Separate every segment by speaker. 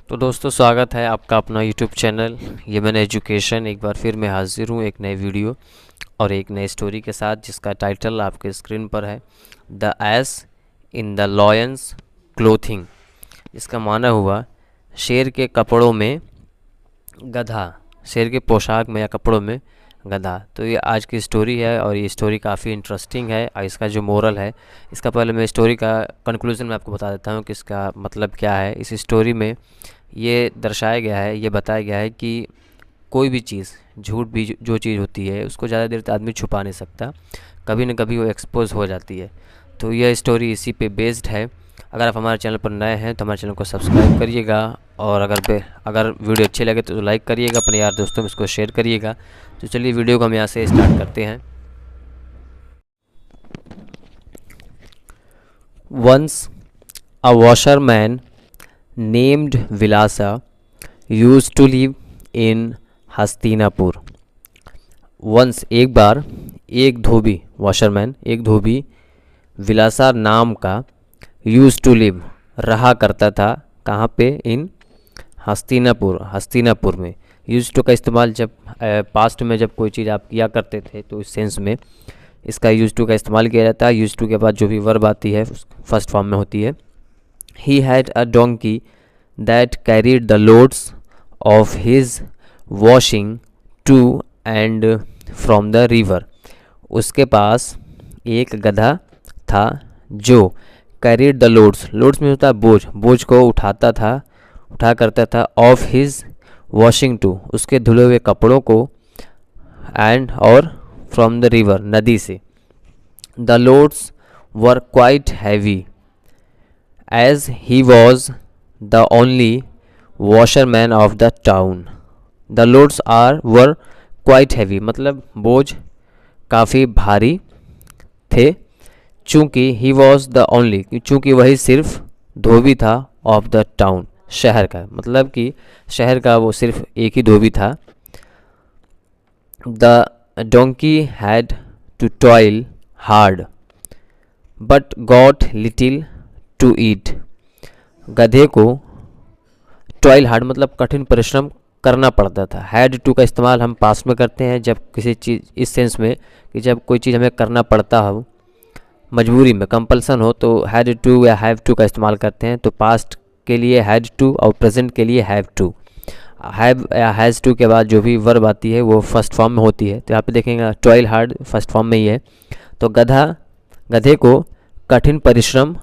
Speaker 1: तो दोस्तों स्वागत है आपका अपना यूट्यूब चैनल ये मैंने एजुकेशन। एक बार फिर मैं हाजिर हूँ एक नए वीडियो और एक नई स्टोरी के साथ, जिसका टाइटल आपके स्क्रीन पर है the S in the lions clothing. इसका माना हुआ शेर के कपड़ों में गधा, शेर के पोशाक में या कपड़ों में गधा। तो ये आज की स्टोरी है और ये स्टोरी काफ़ी इंटरेस्टिंग है। और इसका जो मोरल है, इसका पहले मैं स्टोरी का कंक्लूजन में आपको बता देता हूँ कि इसका मतलब क्या है। इस स्टोरी में ये दर्शाया गया है, ये बताया गया है कि कोई भी चीज़, झूठ भी जो चीज़ होती है उसको ज़्यादा देर तक आदमी छुपा नहीं सकता, कभी न कभी वो एक्सपोज हो जाती है। तो यह स्टोरी इसी पे बेस्ड है। अगर आप हमारे चैनल पर नए हैं तो हमारे चैनल को सब्सक्राइब करिएगा और अगर वीडियो अच्छे लगे तो लाइक करिएगा, अपने यार दोस्तों में इसको शेयर करिएगा। तो चलिए वीडियो को हम यहाँ से स्टार्ट करते हैं। Once a washerman named Vilasa used to live in Hastinapur. Once एक बार एक धोबी, वॉशरमैन एक धोबी, विलासा नाम का, यूज टू लिव रहा करता था। कहाँ पे? इन हस्तिनापुर, हस्तिनापुर में। यूज टू का इस्तेमाल जब पास्ट में जब कोई चीज़ आप किया करते थे तो इस सेंस में इसका यूज टू का इस्तेमाल किया जाता है। यूज टू के बाद जो भी वर्ब आती है फर्स्ट फॉर्म में होती है। He had a donkey that carried the loads of his washing to and from the river. उसके पास एक गधा था जो carried the loads, loads में होता है बोझ, बोझ को उठा करता था, of his washing to, उसके धुले हुए कपड़ों को, and और from the river, नदी से। The loads were quite heavy as he was the only washerman of the town. The loads were quite heavy, मतलब बोझ काफ़ी भारी थे। चूँकि he was the only, चूँकि वही सिर्फ धोबी था, of the town, शहर का, मतलब कि शहर का वो सिर्फ एक ही धोबी था। The donkey had to toil hard but got little to eat. गधे को टॉयल हार्ड मतलब कठिन परिश्रम करना पड़ता था। हैड टू का इस्तेमाल हम पास्ट में करते हैं जब किसी चीज़, इस सेंस में कि जब कोई चीज़ हमें करना पड़ता हो, मजबूरी में, कंपल्सन हो, तो हैड टू या हैव टू का इस्तेमाल करते हैं। तो पास्ट के लिए हैड टू और प्रेजेंट के लिए हैव टू। हैव या हैज़ टू के बाद जो भी वर्ब आती है वो फर्स्ट फॉर्म में होती है। तो यहाँ पे देखेंगे टॉयल हार्ड फर्स्ट फॉर्म में ही है। तो गधे को कठिन परिश्रम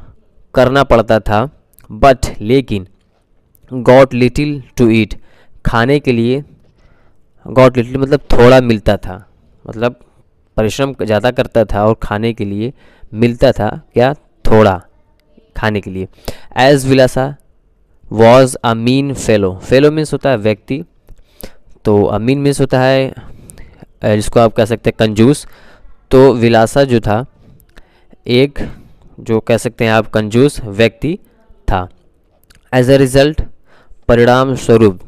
Speaker 1: करना पड़ता था, बट लेकिन गॉट लिटिल टू ईट, खाने के लिए, गॉट लिटिल मतलब थोड़ा मिलता था, मतलब परिश्रम ज़्यादा करता था और खाने के लिए मिलता था क्या? थोड़ा खाने के लिए। As Vilasa was a mean fellow, fellow means होता है व्यक्ति, तो अ मीन मीन्स होता है जिसको आप कह सकते हैं कंजूस। तो विलासा जो था एक, जो कह सकते हैं आप कंजूस व्यक्ति था। एज अ रिजल्ट, परिणाम स्वरूप,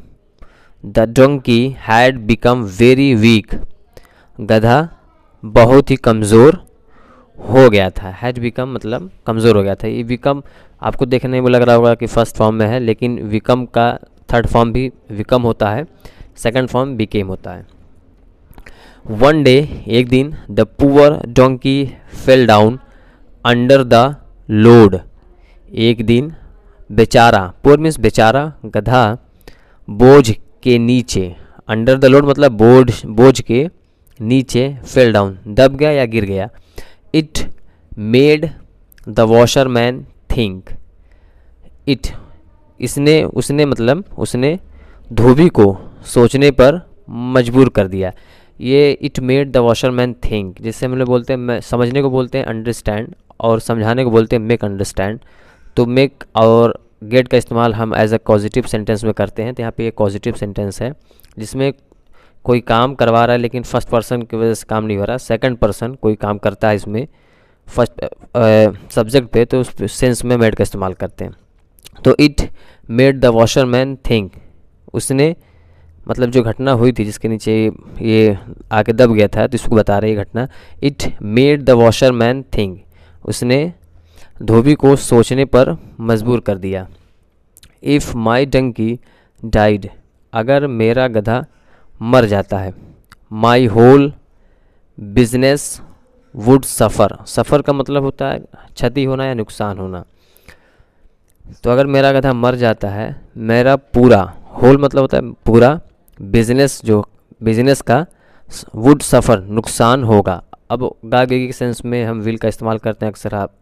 Speaker 1: the donkey had become very weak, गधा बहुत ही कमज़ोर हो गया था। हैड बिकम मतलब कमज़ोर हो गया था। ये बिकम आपको देखने में लग रहा होगा कि फर्स्ट फॉर्म में है, लेकिन विकम का थर्ड फॉर्म भी विकम होता है, सेकंड फॉर्म बिकेम होता है। वन डे, एक दिन, the poor donkey fell down under the load, एक दिन बेचारा, पुअर मीन्स बेचारा, गधा बोझ के नीचे, अंडर द लोड मतलब बोझ के नीचे, फेल डाउन दब गया या गिर गया। It made the washerman think, it उसने मतलब उसने धोबी को सोचने पर मजबूर कर दिया। ये it made the washerman think, जिससे हम लोग बोलते हैं, समझने को बोलते हैं अंडरस्टैंड, और समझाने को बोलते हैं मेक अंडरस्टैंड। तो मेक और गेट का इस्तेमाल हम एज अ पॉजिटिव सेंटेंस में करते हैं। तो यहाँ पे एक पॉजिटिव सेंटेंस है जिसमें कोई काम करवा रहा है, लेकिन फर्स्ट पर्सन की वजह से काम नहीं हो रहा, सेकंड पर्सन कोई काम करता है इसमें फर्स्ट सब्जेक्ट पे, तो उस सेंस में मेड का इस्तेमाल करते हैं। तो it made the washerman think, उसने मतलब जो घटना हुई थी जिसके नीचे ये आके दब गया था, तो इसको बता रही है घटना। It made the washerman think, उसने धोबी को सोचने पर मजबूर कर दिया। इफ़ माई डंकी डाइड, अगर मेरा गधा मर जाता है, माई होल बिजनेस वुड सफ़र, सफ़र का मतलब होता है क्षति होना या नुकसान होना। तो अगर मेरा गधा मर जाता है, मेरा पूरा, होल मतलब होता है पूरा, बिजनेस जो बिजनेस का, वुड सफ़र नुकसान होगा। अब गागे के सेंस में हम विल का इस्तेमाल करते हैं अक्सर, आप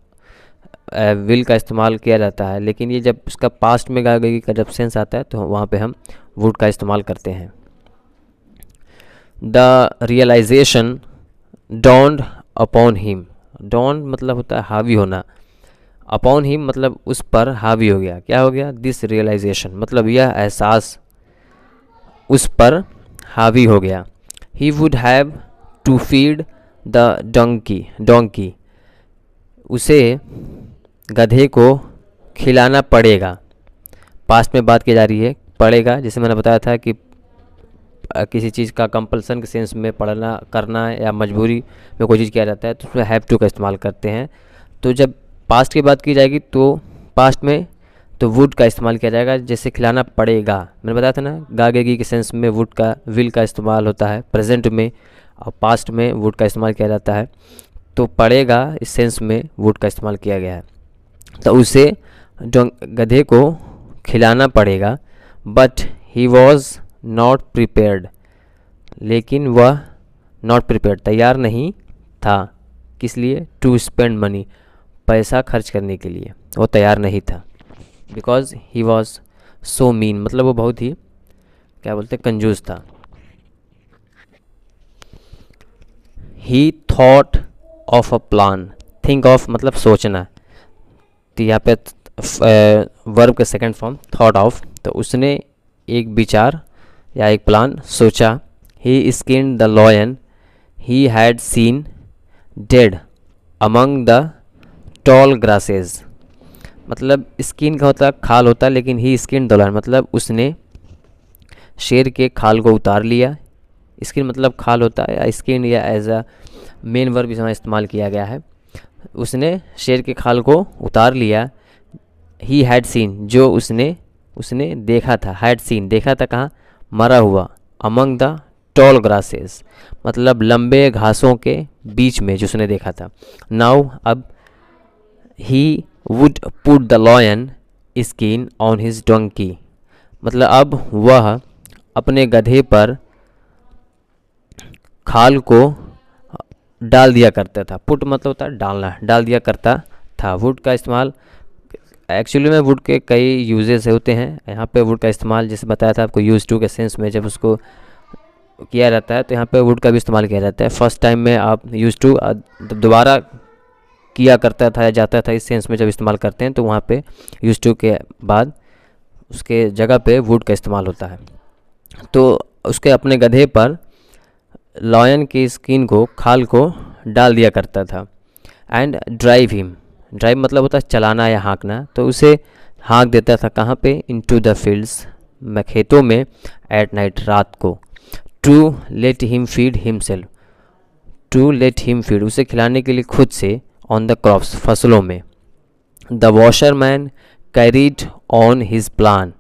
Speaker 1: विल का इस्तेमाल किया जाता है, लेकिन ये जब इसका पास्ट में गागे का जब सेंस आता है तो वहाँ पे हम वुड का इस्तेमाल करते हैं। The realisation dawned upon him, dawn मतलब होता है हावी होना, अपॉन हिम मतलब उस पर हावी हो गया। क्या हो गया? दिस रियलाइजेशन मतलब यह एहसास उस पर हावी हो गया। He would have to feed the donkey, उसे गधे को खिलाना पड़ेगा। पास्ट में बात की जा रही है, पड़ेगा, जैसे मैंने बताया था कि किसी चीज़ का कंपल्सन के सेंस में पढ़ना करना या मजबूरी में कोई चीज़ किया जाता है तो उसमें हैव टू का इस्तेमाल करते हैं। तो जब पास्ट की बात की जाएगी तो पास्ट में तो वुड का इस्तेमाल किया जाएगा, जैसे खिलाना पड़ेगा। मैंने बताया था ना, गागेगी के सेंस में वुड का, विल का इस्तेमाल होता है प्रेजेंट में, और पास्ट में वुड का इस्तेमाल किया जाता है। तो पड़ेगा इस सेंस में वुड का इस्तेमाल किया गया है। तो उसे गधे को खिलाना पड़ेगा। But he was not prepared, लेकिन वह नॉट प्रिपेयर्ड तैयार नहीं था। किस लिए? टू स्पेंड मनी, पैसा खर्च करने के लिए वो तैयार नहीं था। Because he was so mean मतलब वो बहुत ही क्या बोलते कंजूस था। ही thought of a plan, think of मतलब सोचना, तो यहाँ पे वर्ब का सेकंड फॉर्म थॉट ऑफ, तो उसने एक विचार या एक प्लान सोचा। He skinned the lion he had seen dead among the tall grasses, मतलब स्किन का होता है खाल होता है, लेकिन ही स्किन द लॉयन मतलब उसने शेर के खाल को उतार लिया। स्किन मतलब खाल होता है, या स्किन या एज अ मेन वर्ब इसमें इस्तेमाल किया गया है। उसने शेर के खाल को उतार लिया। ही हैड सीन जो उसने देखा था, हैड सीन देखा था कहाँ? मरा हुआ, अमंग द टॉल ग्रासेस मतलब लंबे घासों के बीच में जो उसने देखा था। नाउ अब he would put the lion skin on his donkey, मतलब अब वह अपने गधे पर खाल को डाल दिया करता था। पुट मतलब होता है डालना, डाल दिया करता था। वुड का इस्तेमाल एक्चुअली में वुड के कई यूजेस होते हैं। यहाँ पे वुड का इस्तेमाल जैसे बताया था आपको यूज टू के सेंस में जब उसको किया जाता है तो यहाँ पे वुड का भी इस्तेमाल किया जाता है। फर्स्ट टाइम में आप यूज टू दोबारा किया करता था या जाता था, इस सेंस में जब इस्तेमाल करते हैं तो वहाँ पे यूज टू के बाद उसके जगह पे वुड का इस्तेमाल होता है। तो उसके अपने गधे पर लॉयन की स्किन को, खाल को डाल दिया करता था। एंड ड्राइव हिम, ड्राइव मतलब होता है चलाना या हाँकना, तो उसे हाँक देता था कहाँ पे? इनटू द फील्ड्स, खेतों में, एट नाइट रात को। To let him feed himself, to let him feed उसे खिलाने के लिए खुद से, ऑन द क्रॉप्स फसलों में। The washerman carried on his plan,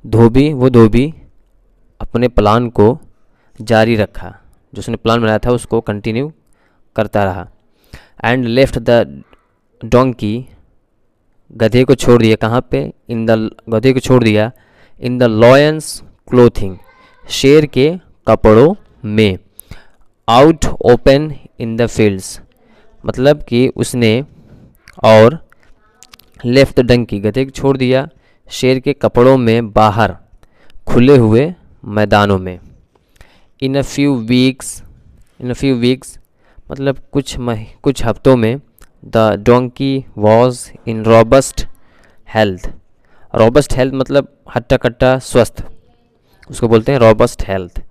Speaker 1: वो धोबी अपने प्लान को जारी रखा, जो उसने प्लान बनाया था उसको कंटिन्यू करता रहा। एंड लेफ्ट द डोंकी, गधे को छोड़ दिया कहाँ पे? गधे को छोड़ दिया इन द लॉयंस क्लोथिंग, शेर के कपड़ों में। Out open in the fields मतलब कि उसने, और लेफ्ट द डंकी गधे को छोड़ दिया शेर के कपड़ों में बाहर खुले हुए मैदानों में। इन अ फ्यू वीक्स मतलब कुछ हफ्तों में। The donkey was in robust health, robust health मतलब हट्टा कट्टा स्वस्थ, उसको बोलते हैं रॉबस्ट हेल्थ।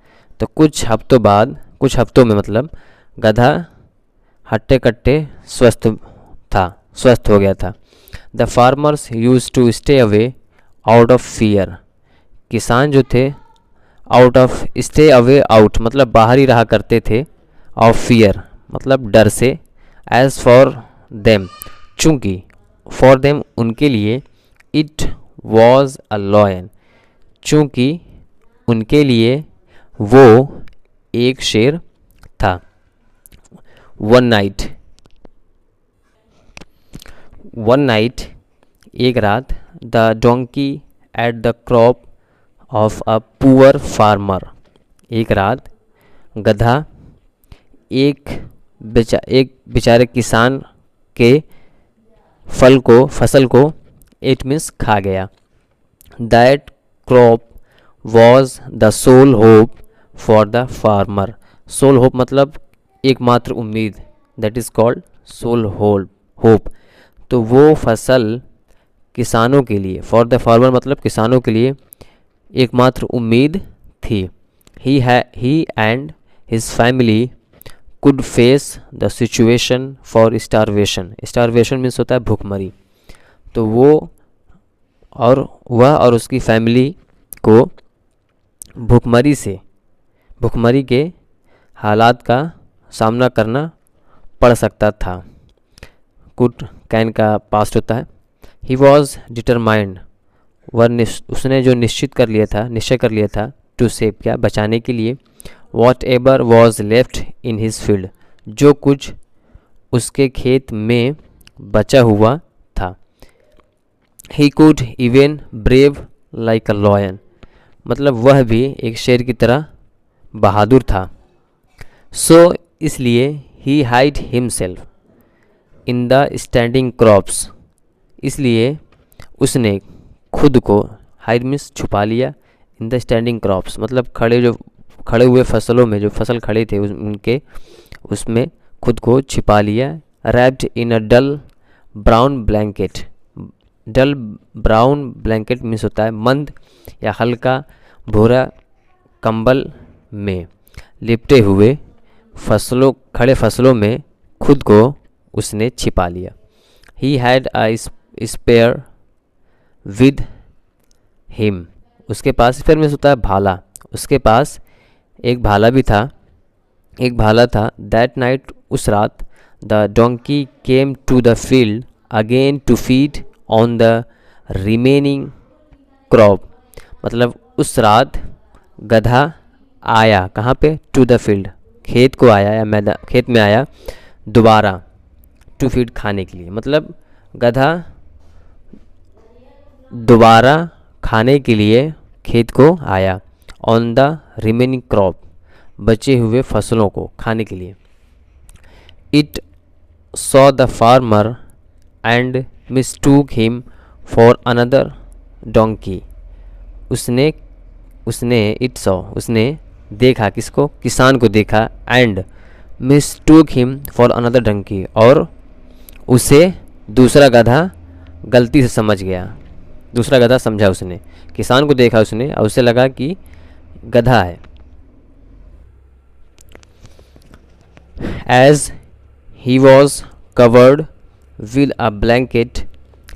Speaker 1: तो कुछ हफ्तों में मतलब गधा हट्टे कट्टे स्वस्थ हो गया था। The farmers use to stay away out of fear, किसान जो थे out of, stay away out मतलब बाहर ही रहा करते थे, ऑफ फियर मतलब डर से। एज फॉर देम चूँकि, फॉर देम उनके लिए, इट वॉज अ लॉयन, चूँकि उनके लिए वो एक शेर था। वन नाइट एक रात, the donkey at the crop of a poor farmer, एक रात गधा एक बेचारे किसान के फसल को इट मीन्स खा गया। That crop was the sole hope for the farmer. Sole hope मतलब एकमात्र उम्मीद, that is called sole hope. तो वो फसल किसानों के लिए, फॉर द फार्मर मतलब किसानों के लिए एकमात्र उम्मीद थी। He and his family could face the situation for starvation. Starvation means होता है भूखमरी। तो वह और उसकी फैमिली को भूखमरी के हालात का सामना करना पड़ सकता था। कुड कैन का पास्ट होता है। ही वॉज डिटरमाइंड, उसने जो निश्चय कर लिया था टू सेव क्या, बचाने के लिए, what ever was left in his field, जो कुछ उसके खेत में बचा हुआ था। He could even brave like a lion, मतलब वह भी एक शेर की तरह बहादुर था। सो इसलिए he hide himself in the standing crops, इसलिए उसने खुद को, हाइड मीन्स छुपा लिया, इन द स्टैंडिंग क्रॉप्स मतलब खड़े हुए फसलों में, जो फसल खड़े थे उनके उसमें खुद को छिपा लिया। Wrapped in a dull brown blanket, dull brown blanket means होता है मंद या हल्का भूरा कंबल में लिपटे हुए खड़े फसलों में खुद को उसने छिपा लिया। He had a spare with him, उसके पास, स्पेयर मीन्स होता है भाला, उसके पास एक भाला था। दैट नाइट, उस रात, the donkey came to the field again to feed on the remaining crop, मतलब उस रात गधा आया कहाँ पे, टू द फील्ड, खेत को आया या खेत में आया दोबारा, टू फीड खाने के लिए, मतलब गधा दोबारा खाने के लिए खेत को आया। ऑन द रिमेनिंग क्रॉप, बचे हुए फसलों को खाने के लिए। It saw the farmer and mistook him for another donkey, उसने देखा, किसको, किसान को देखा, and mistook him for another donkey, और उसे दूसरा गधा गलती से समझ गया, दूसरा गधा समझा उसने, किसान को देखा उसने और उसे लगा कि गधा है। As he was covered with a blanket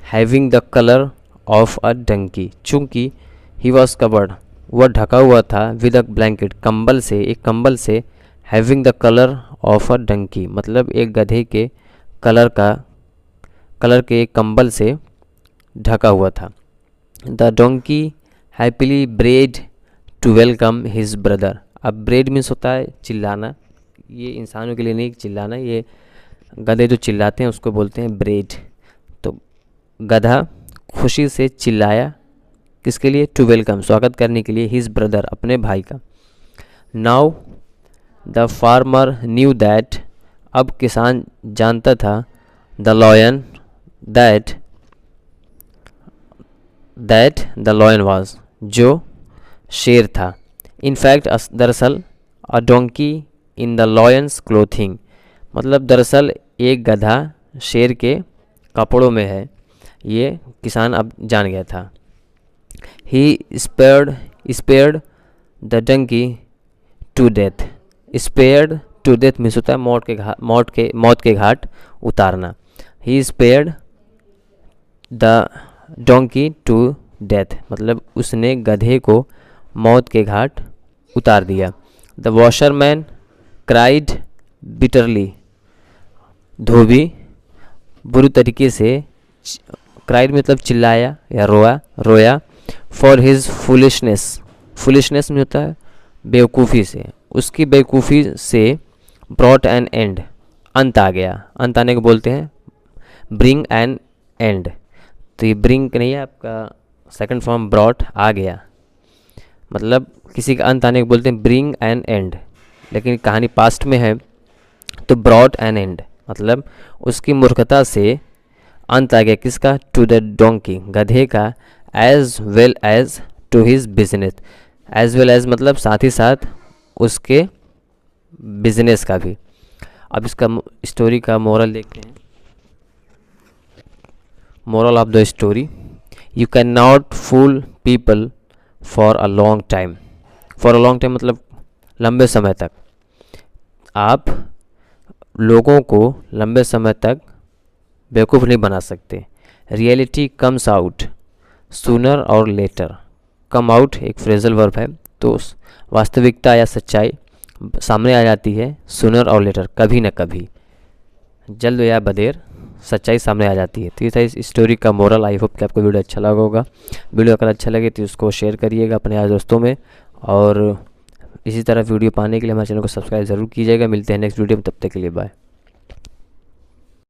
Speaker 1: having the colour of a donkey, चूँकि ही वॉज कवर्ड, वह ढका हुआ था, विद अ ब्लैंकेट, कंबल से, एक कंबल से, having the colour of a donkey मतलब एक गधे के कलर के एक कंबल से ढका हुआ था। The donkey happily brayed to welcome his brother, अब ब्रेड मीन्स होता है चिल्लाना, ये इंसानों के लिए नहीं चिल्लाना, ये गधे जो चिल्लाते हैं उसको बोलते हैं ब्रेड। तो गधा खुशी से चिल्लाया, किसके लिए, टू वेलकम, स्वागत करने के लिए, हिज ब्रदर, अपने भाई का। Now the farmer knew that, अब किसान जानता था, the lion that the lion was, जो शेर था। इनफैक्ट दरअसल अ donkey in the lions clothing, मतलब दरअसल एक गधा शेर के कपड़ों में है, ये किसान अब जान गया था। He spared the donkey to death, spared to death means होता है मौत के घाट उतारना। He spared the donkey to death, मतलब उसने गधे को मौत के घाट उतार दिया। द वॉशरमैन क्राइड बिटरली, धोबी बुरी तरीके से क्राइड मतलब चिल्लाया या रोया फॉर हिज फुलिशनेस में होता है बेवकूफ़ी से, उसकी बेवकूफ़ी से ब्रॉट एन एंड, अंत आ गया, अंत आने को बोलते हैं ब्रिंग एन एंड। तो ये ब्रिंग नहीं है आपका सेकंड फॉर्म ब्रॉट, आ गया, मतलब किसी का अंत आने को बोलते हैं ब्रिंग एन एंड, लेकिन कहानी पास्ट में है तो ब्रॉट एन एंड मतलब उसकी मूर्खता से अंत आ गया। किसका? टू द डोंकी, गधे का, as well as to his business, as well as मतलब साथ ही साथ उसके बिजनेस का भी। अब इसका स्टोरी का मोरल देखते हैं। Moral of the story, you can not fool people for a long time. For a long time मतलब लंबे समय तक। आप लोगों को लंबे समय तक बेवकूफ़ नहीं बना सकते। रियलिटी कम्स आउट सूनर और लेटर। कम आउट एक फ्रेजल वर्ब है, तो वास्तविकता या सच्चाई सामने आ जाती है सूनर और लेटर, कभी न कभी, जल्द या बदेर सच्चाई सामने आ जाती है। तो ये था इस स्टोरी का मोरल। आई होप कि आपको वीडियो अच्छा लगा होगा। वीडियो अगर अच्छा लगे तो उसको शेयर करिएगा अपने यार दोस्तों में, और इसी तरह वीडियो पाने के लिए हमारे चैनल को सब्सक्राइब ज़रूर कीजिएगा। मिलते हैं नेक्स्ट वीडियो में, तब तक के लिए बाय।